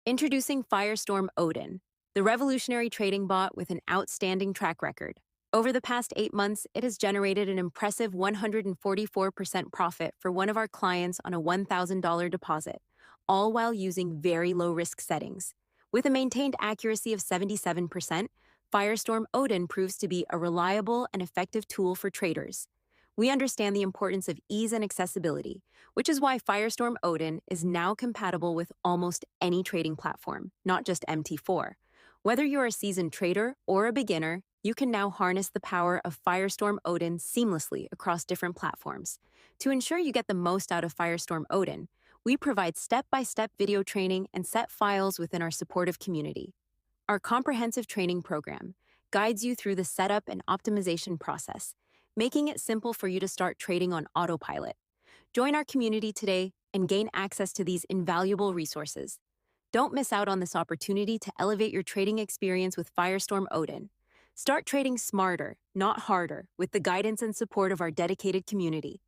Introducing Firestorm Odin, the revolutionary trading bot with an outstanding track record. Over the past 8 months, it has generated an impressive 144% profit for one of our clients on a $1,000 deposit, all while using very low risk settings. With a maintained accuracy of 77%, Firestorm Odin proves to be a reliable and effective tool for traders. We understand the importance of ease and accessibility, which is why Firestorm Odin is now compatible with almost any trading platform, not just MT4. Whether you're a seasoned trader or a beginner, you can now harness the power of Firestorm Odin seamlessly across different platforms. To ensure you get the most out of Firestorm Odin, we provide step-by-step video training and set files within our supportive community. Our comprehensive training program guides you through the setup and optimization process, making it simple for you to start trading on autopilot. Join our community today and gain access to these invaluable resources. Don't miss out on this opportunity to elevate your trading experience with Firestorm Odin. Start trading smarter, not harder, with the guidance and support of our dedicated community.